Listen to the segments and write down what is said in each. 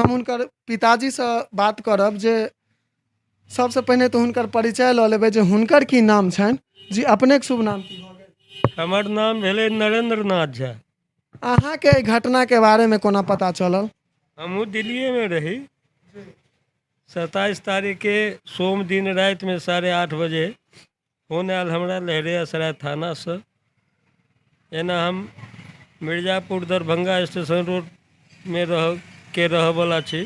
हम हुनकर पिताजी से बात करब जे सबसे पहिने तो हुनकर परिचय लऽ लेबै जे हुनकर की नाम छनि। जी अपने के शुभ नाम की भऽ गेल? हमर नाम भेलै नरेंद्र नाथ झा। अहाँके एहि घटना के बारे में कोना पता चलल? हमहूँ दिल्लिए में रही। 27 तारीख के सोम दिन राति में 8:30 बजे फोन आयल हमरा लहरियासराय थाना से। एना हम मिर्जापुर दरभंगा स्टेशन रोड में रह वाला छी।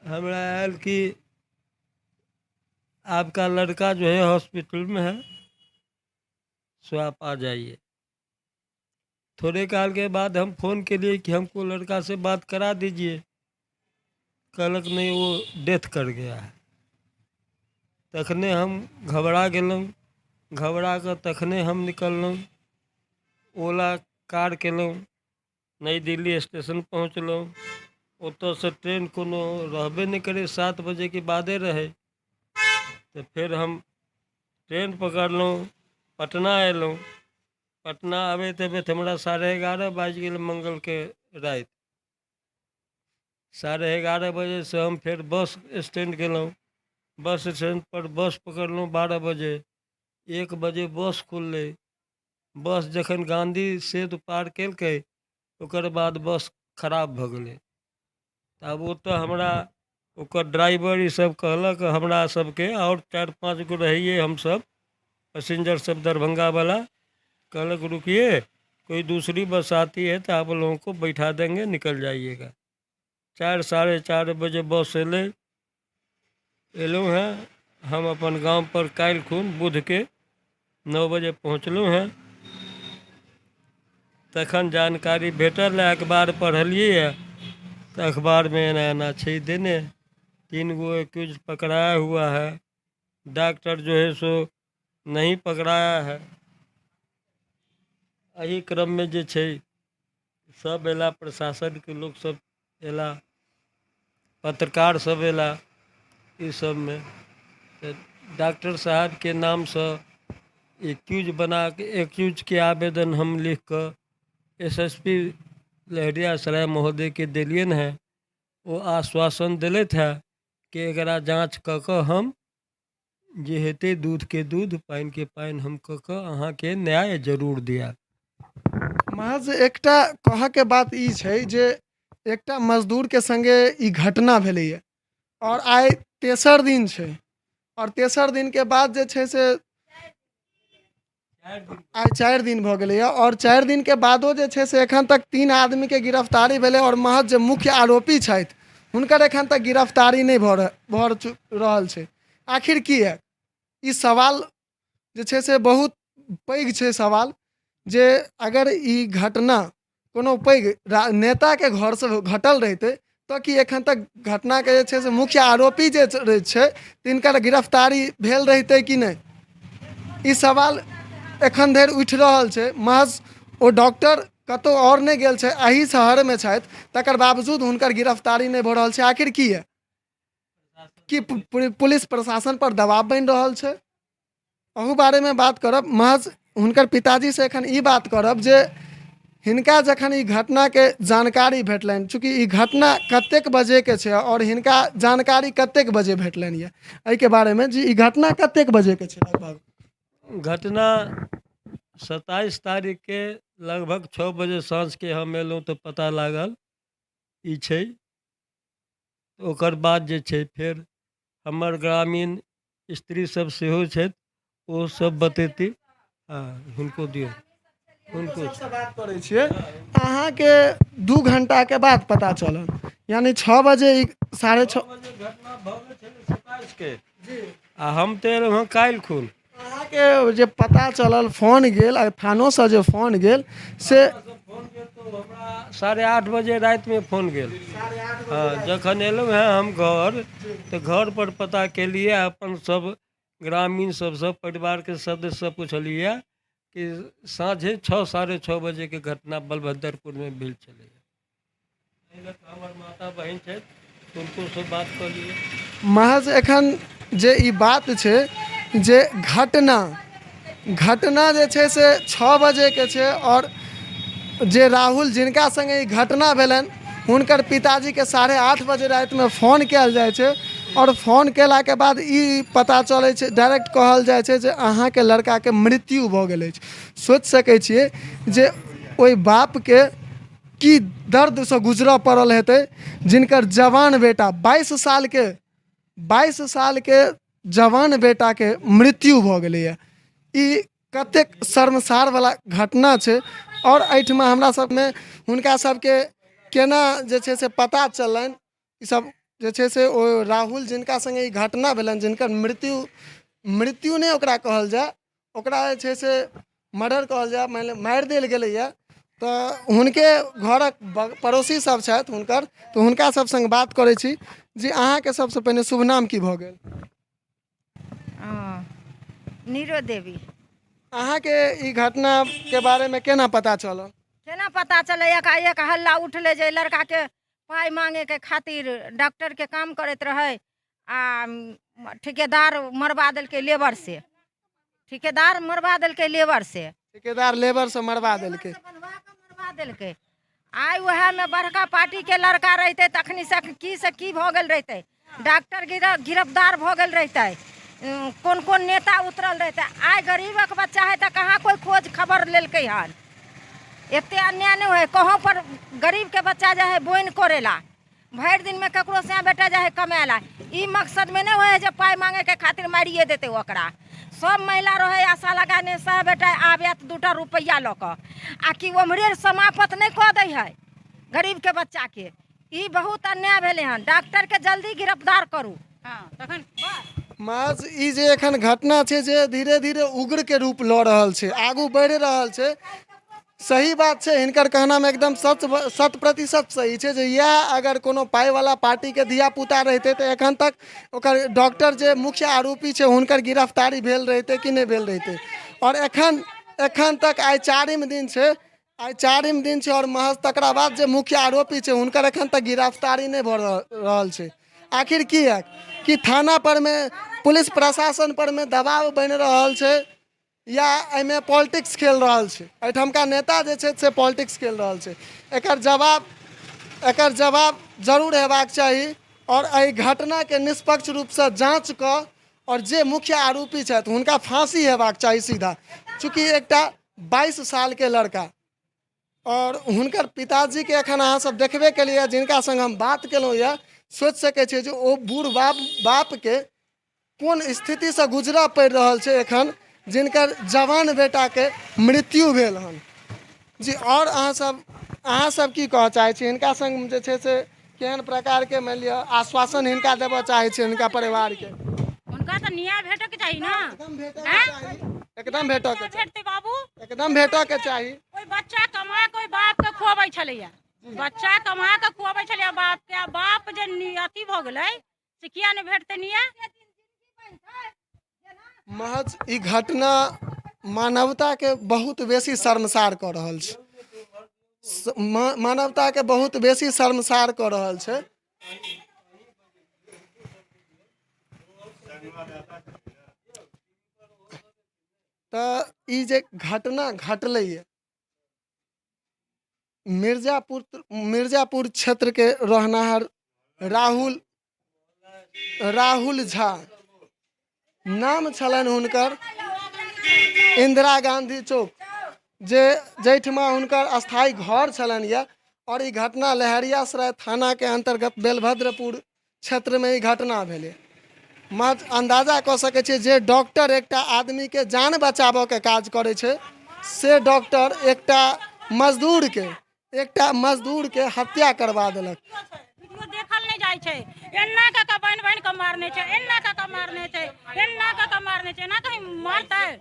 हमरा आयल कि आपका लड़का जो है हॉस्पिटल में है, सो आप आ जाइए। थोड़े काल के बाद हम फ़ोन के लिए कि हमको लड़का से बात करा दीजिए। कहलक नहीं, वो डेथ कर गया है। तखने हम घबरा गेलहुँ। घबरा कर तखने हम निकललहुँ, ओला कार केलहुँ, नई दिल्ली स्टेशन पहुँचलहुँ। ओतऽ से ट्रेन कोनो रहबे नहीं करे, 7 बजे के बादे रहे। तो फिर हम ट्रेन पकड़लहुँ, पटना अयलहुँ। पटना आबैत आबैत हमरा 11:30 बाजि गेल मंगल के राति। 11:30 बजे से हम फिर बस स्टैंड गेलहुँ। बस स्टैंड पर बस पकड़लहुँ 12 बजे। 1 बजे बस खुललै। बस जखन गांधी सेतु पार केलकै ओकर बाद बस खराब भऽ गेलै। तब ओतऽ हमरा ओकर ड्राइवर ई सब कहलक हमरा सबके, और 4-5 गो रहिए हम सब पैसेंजर सब दरभंगा वाला। कहलक रुकिए, कोई दूसरी बस आती है तो आप लोगों को बैठा देंगे, निकल जाइएगा। 4-4:30 बजे बस एलहुँ हैं। हम अपन गांव पर काल्हि खुन बुध के 9 बजे पहुँचलहुँ हैं। तखन जानकारी भेटल है, अखबार पढ़लिए है तो अखबार में एना एना छै देने, 3 गो एक्यूज पकड़ाया हुआ है। डॉक्टर जो है सो नहीं पकड़ाया है। एही क्रम में जे छै सब एला, प्रशासन के लोग सब एला, पत्रकार सब एला। इस सब में तो डॉक्टर साहब के नाम से एक्यूज के आवेदन हम लिख कर एसएसपी लहरियासराय महोदय के दिलियन है। वो आश्वासन दिलत है कि एकरा जांच क के हम जे हेतै दूध के दूध, पानि के पानि हम क के अहाँ के न्याय जरूर दिया। महज एकटा कह के बात ई छै जे एकटा मजदूर के संगे ई घटना भेलैए और आइ तेसर दिन छै, और तेसर दिन के बाद जे छै से आइ 4 दिन भऽ गेलैए, और 4 दिन के बादो जे छै से एखन तक 3 आदमी के गिरफ्तारी भेलै, और महज जे मुख्य आरोपी छथि हुनकर एखन तक गिरफ्तारी नहीं भऽ रहल छै। आखिर की है ई सवाल जे छै से बहुत पैघ छै सवाल, जे अगर ई घटना कोनो पैघ नेता के घर से घटल रहितै तो कि एखन तक घटना के जे छै से मुख्य आरोपी जे छै तिनकर गिरफ्तारी भेल रहितै कि नहीं, ई सवाल एखन धरि उठि रहल छै। महज ओ डॉक्टर कतौ और नहीं गेल छै, एही शहर में छथि, तकर बावजूद हुनकर गिरफ्तारी नहीं भऽ रहल छै। आखिर की है कि पुलिस प्रशासन पर दबाव बनि रहल छै? अहू बारे में बात करब। महज हुनकर पिताजी से एखन ई बात करब जे हिनका जखन ई घटना के जानकारी भेटलनि, चूँकि ई घटना कतेक बजे के छै और हिनका जानकारी कतेक बजे भेटलनि ये, एहि के बारे में जी ई घटना कतेक बजे के छै लगभग? घटना 27 तारीख के लगभग 6 बजे साँझ के हम एलहुँ तो पता लागल ई छै। ओकर बाद जे छै फिर हमर ग्रामीण स्त्री सब सेहो छथि, ओ सब बतेती। हुनको दियौ, हुनको सबसे बात करै छियै। अहाँ के 2 घंटा के बाद पता चलल, यानी 6 बजे 6:30 बजे घटना भऽ गेल छलै 27 के आ हम तऽ एलहुँ हँ काल्हि खुन। अहाँ के जे पता चलल, फोन गेल थानो से जे फोन गेल से फोन गेल तो हमरा 8:30 बजे राति में फोन गेल। हाँ, जखन एलहुँ हैं हम घर तो घर पर पता केलिए, अपन सब ग्रामीण सब परिवार के सदस्य से पूछलिए कि साँझे 6-6:30 बजे के घटना बलभद्रपुर में भेल छलै। हमर माता बहन छथि, उनको से बात कर लिए। महज एखन जे ई बात छै जे घटना जे छै से 6 बजे के छै, और जे राहुल जिनका संगे ई घटना भेलनि हुनकर पिताजी के 8:30 बजे रात में फोन कयल जाइ छै और फोन केला के बाद ई पता चलै छै, डायरेक्ट कहल जाइ छै जे अहाँ के लड़का के मृत्यु भऽ गेल अछि। सोचि सकै छियै जे ओहि बाप के की दर्द से गुजरऽ पड़ल हेतै, जिनकर जवान बेटा 22 साल के जवान बेटा के मृत्यु भऽ गेलैए। ई कतेक शर्मसार वाला घटना छै। और एहिठमा हमरा सबमे हुनका सबके केना जे छै से पता चललनि, ई सब जे छै से ओ राहुल जिनका संगे ई घटना भेलनि, जिनकर मृत्यु नहि ओकरा कहल जाय, ओकरा जे छै से मर्डर कहल जाय, मारि देल गेलैए। तऽ हुनके घरक पड़ोसी सब छथि हुनकर, तऽ हुनका सब संग बात करै छी। जी अहाँके सबसँ पहिने शुभ नाम की भऽ गेल? नीरो देवी। अहाँके ई घटना के बारे में केना पता चलल? केना पता चले? एकाएक हल्ला उठले जे लड़का के पाई मांगे के खातिर डॉक्टर के काम करैत रहे आ ठेकेदार मरवा देलकै लेबर से। ठेकेदार मरवा देलकै लेबर से। ठेकेदार लेबर से मरवा देलकै। मरवा देलकै। आइ वह में बड़का पार्टी के लड़का रहते तखनी से की भ गेल रहते। डॉक्टर गिरफ्तार भ गेल रहते। कौन कौन नेता उतरल रहते। आइ गरीबक बच्चा है तो कहाँ कोई खोज खबर लेलकै हन। एते अन्याय नहीं है। कहाँ पर गरीब के बच्चा जो है बोइन करेला, भर दिन में ककरो से बेटा जो है कमाएला। ई मकसद में नहीं है जो पाई मांगे के खातिर मारिए देते ओकरा। सब महिला रहे आशा लगाने सह बेटा आबे 2 रुपया लक आ कि ओम्हरे समाप्त नहीं कऽ दै है गरीब के बच्चा के। ई बहुत अन्याय भेले हन। डॉक्टर के जल्दी गिरफ्तार करू। हाँ तखन माज ई जे एखन घटना छै जे धीरे धीरे उग्र के रूप लऽ रहल छै, आगू बढ़ि रहल छै। सही बात छै, हिनकर कहना में एकदम 100% सही छै जे यह अगर कोनो पाई वाला पार्टी के धिया पुता रहते तो एखन तक ओकर डॉक्टर जे मुख्य आरोपी छै हुनकर गिरफ्तारी भेल रहते कि नहीं भेल रहते। और एखन तक आइ 4म दिन छै। आइ 4म दिन छै और महज तकरा बाद जे मुख्य आरोपी छै हुनकर एखन तक गिरफ्तारी नहीं भऽ रहल छै। आखिर की है कि थाना पर में पुलिस प्रशासन पर में दबाव बनि रहल छै या एहिमे पॉलिटिक्स खेल रहल छै? एहिठामका नेता जे छै से पॉलिटिक्स खेल रहल छै। एकर जवाब जरूर हेबाक चाही और एहि घटना के निष्पक्ष रूप से जांच कऽ और जे मुख्य आरोपी छथि हुनका फांसी हेबाक चाही सीधा। चूँकि एकटा 22 साल के लड़का और हुनकर पिताजी के एखन अहाँ सब देखबे केलिए, जिनका संग हम बात केलहुँ यऽ, सोचि सकै छियै जे ओ बूढ़ बाप के कोन स्थिति से गुजरऽ पड़ि रहल छै एखन, जिनकर जवान बेटा के मृत्यु भेल हन। जी और अहाँ सब की कह चाहे छी? हिनका संग जे छै से केहन प्रकार के मान लिअ आश्वासन हिनका देबऽ चाहे छी हिनका परिवार के? उनका तो न्याय भेटे के चाहिए ना। एकदम भेटऽ के चाही। भेटते बाबू। एकदम भेटऽ के चाही। कोई बच्चा कमा कोई बाप के खुआबै छलैया। बच्चा कमा के खुआबै छलैया बाप के। बाप जे अथी भ गेलै से किया नहीं भेटते न्याय? महज ई घटना मानवता के बहुत बेसी शर्मसार कऽ रहल छै। मानवता के बहुत बेसी शर्मसार कऽ रहल छै। तऽ ई जे घटना घटलैए मिर्जापुर क्षेत्र के रहनाहर राहुल झा नाम छलनि हुनकर, इंदिरा गांधी चौक जैठमा हुनकर स्थायी घर छलनि यऽ। और ई घटना लहरियासराय थाना के अंतर्गत बेलभद्रपुर क्षेत्र में ई घटना भेलै। मत अंदाजा कऽ सकै छियै जे डॉक्टर एकटा आदमी के जान बचाबऽ के काज करै छै, से डॉक्टर एकटा मजदूर के हत्या करवा देलक। वीडियो देखल नहीं जाय छै। एन्ना का बहन के मारने छै, एन्ना का मारने छै, एन्ना का मारने छै, ना कहीं मारतै।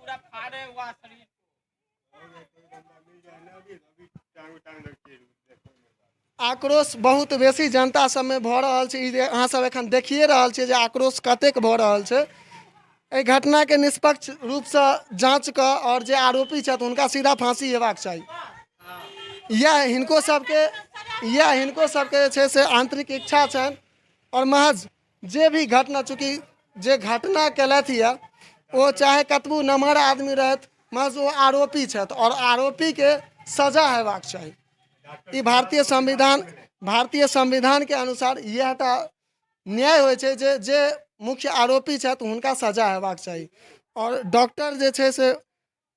आक्रोश बहुत बेसी जनता सब में भऽ रहल छै। ई जे अहाँ सब एखन देखिए रहल छियै जे आक्रोश कतेक भऽ रहल छै। एहि घटना के निष्पक्ष रूप से जांच कऽ और जे आरोपी छथि हुनका सीधा फांसी हेबाक चाही। यह हिनको सबके जे छै से आंतरिक इच्छा छनि। और महज जे भी घटना, चूँकि जे घटना केलथि यऽ ओ चाहे कतबो नमहर आदमी रहथि, महज वो आरोपी छथि और आरोपी के सजा हेबाक चाही। ई भारतीय भारतीय संविधान के अनुसार यह न्याय होइ छै जे मुख्य आरोपी छथि हुनका सजा हेबाक चाही। और डॉक्टर जे छै से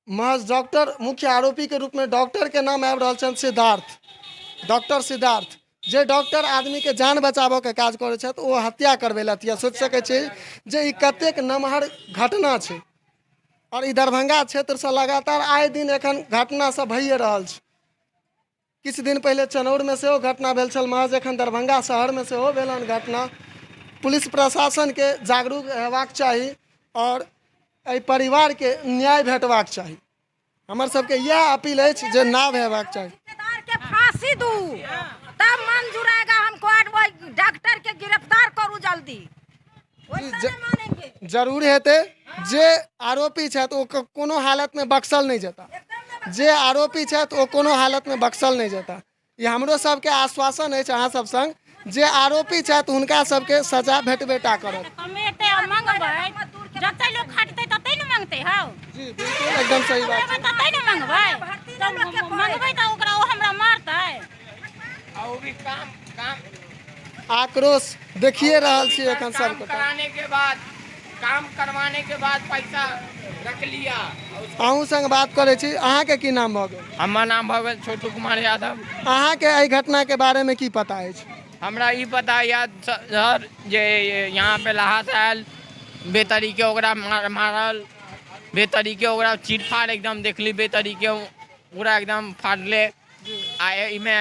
महज डॉक्टर मुख्य आरोपी के रूप में डॉक्टर के नाम आबि रहल छनि सिद्धार्थ, डॉक्टर सिद्धार्थ, जे डॉक्टर आदमी के जान बचाबऽ के काज करै छथि ओ हत्या करवेलथि। या सोचि सकै छी जे ई कतेक नमहर घटना छै। और ई दरभंगा क्षेत्र से लगातार आए दिन एखन घटना सब भइए रहल छै। किछु दिन पहले चनौर में सेहो घटना भेल छल, महज एखन दरभंगा शहर में सेहो भेल हन घटना। पुलिस प्रशासन के जागरूक हेबाक चाही और एहि परिवार के न्याय भेटबाक चाही। हमर सबके यह अपील अछि जे नाव हेबाक चाही। ठेकेदार के फांसी दू तब मंजूर आएगा हमको। वो डॉक्टर के गिरफ्तार करू जल्दी, वैसा नहीं मानेंगे। जरूर हेतै। जे आरोपी छथि ओ कोनो हालत में बख्शल नहीं जेता। जे आरोपी छथि ओ कोनो हालत में बख्शल नहीं जेता। ये हमरो सबके आश्वासन अछि अहाँ सब संग जे आरोपी छथि हुनका सबके सजा भेटबेटा करत। कमेतै और मंगबै, जते लोग खटतै तते न मंगतै हौ। जी बिल्कुल एकदम सही बात छै। तते न मंगबै, तब मंगबै त ओकरा ओ हमरा मारतै। और वो भी काम आक्रोश देखिए रहल छी एखन काम सब कराने के बाद, काम करवाने के बाद पैसा रख लिया। अहूँ संग बात करे छी। अहाँ के की नाम भऽ गेल? हमार नाम भऽ गेल छोटू कुमार यादव। अहाँ के एहि घटना के बारे में की पता अछि? हमरा ई पता याद सर जे यहाँ पे लहास आयल बेतरीके ओकरा मारल, बेतरीके ओकरा चीर फाड़ एकदम देखली, बेतरीके पूरा एकदम फाड़ले। आ इमे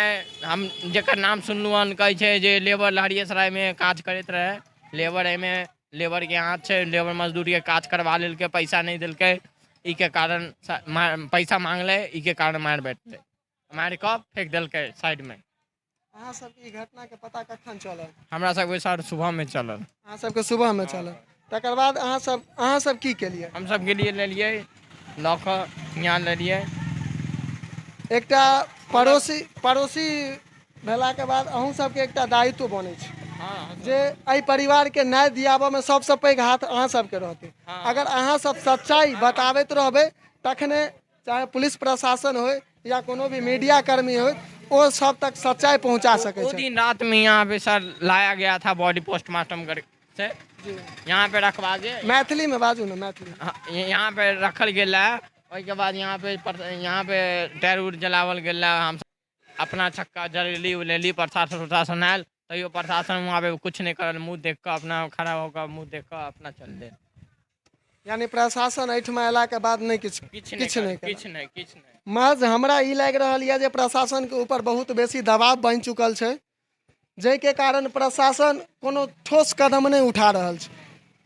हम जेकर नाम सुनलू हन कहै छै जे लेबर लहरियासराय में काज करैत रहे। लेबर एमे लेबर के हाथ छै, लेबर मजदूरी के काज करवा लेलकै, पैसा नहीं दिलकै, ई के कारण पैसा मांगले, ई के कारण मार बैठले, मार कऽ फेंक दिलकै साइड में। अहाँ सबके ई घटना के पता कखन चलल? हमरा सबके सर सुबह में चलल। अहाँ सबके सुबह में चलल। तकर बाद अहाँ सब की केलिए? हम सब गेलिए लेलिए लऽ कऽ यहाँ लेलिए। एकटा पड़ोसी भेला के बाद अहूँ सबके एकटा दायित्व बनै छै जे एहि परिवार के न्याय दियाबऽ में सबसे पैघ हाथ अहाँ सबके रहतै। अगर अहाँ सब सच्चाई बताबैत रहबै तखने चाहे पुलिस प्रशासन हो या कोनो भी मीडिया कर्मी हो वो सब तक सच्चाई पहुंचा सके दो छै। दिन रात में यहाँ पे सर लाया गया था बॉडी पोस्टमार्टम कर से यहाँ पे रखवा के। मैथिली में बाजू ना, मैथिली। यहाँ पे रखल गेला, ओके बाद यहाँ पे टायर उर जलावल गेला। हम अपना छक्का जलेली उलेली, प्रशासन आयल तैयो प्रशासन वहाँ पे कुछ नहीं करल, मुँह देख कर अपना खड़ा होकर मुँह देख कर अपना चल दे। यानी प्रशासन एहिठमा अयला के बाद नहीं किछ नहीं नहीं। महज हमरा ई लागि रहल यऽ जे प्रशासन के ऊपर बहुत बेसी दबाव बनि चुकल छै, जाहि के कारण प्रशासन कोनो ठोस कदम नहीं उठा रहल छै।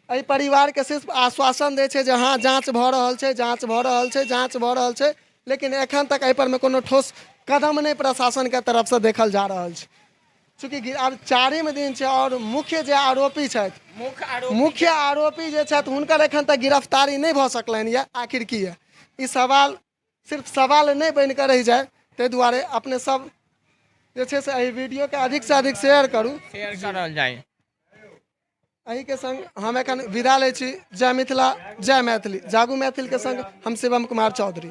एहि परिवार के सिर्फ आश्वासन दै छै जे हाँ जांच भऽ रहल छै, जांच भऽ रहल छै, जांच भऽ रहल छै, लेकिन एखन तक एहि पर में कोनो ठोस कदम नहीं प्रशासन के तरफ से देखल जा रहल छै। चूँकि अब 4म दिन छै और मुख्य जे आरोपी छथि, मुख्य आरोपी जे छथि हुनकर एखन तक गिरफ्तारी नहीं भऽ सकलनि यऽ। आखिर की है ई सवाल सिर्फ सवाल नहीं बन कर रह जाए, ताहि दुआरे अपने सब जे छै से एहि वीडियो के अधिक से अधिक शेयर करू, शेयर करल जाए। एही के संग हम एखन विदा लै छी। जय मिथिला, जय मैथिली। जागू मैथिल के संग हम शिवम कुमार चौधरी।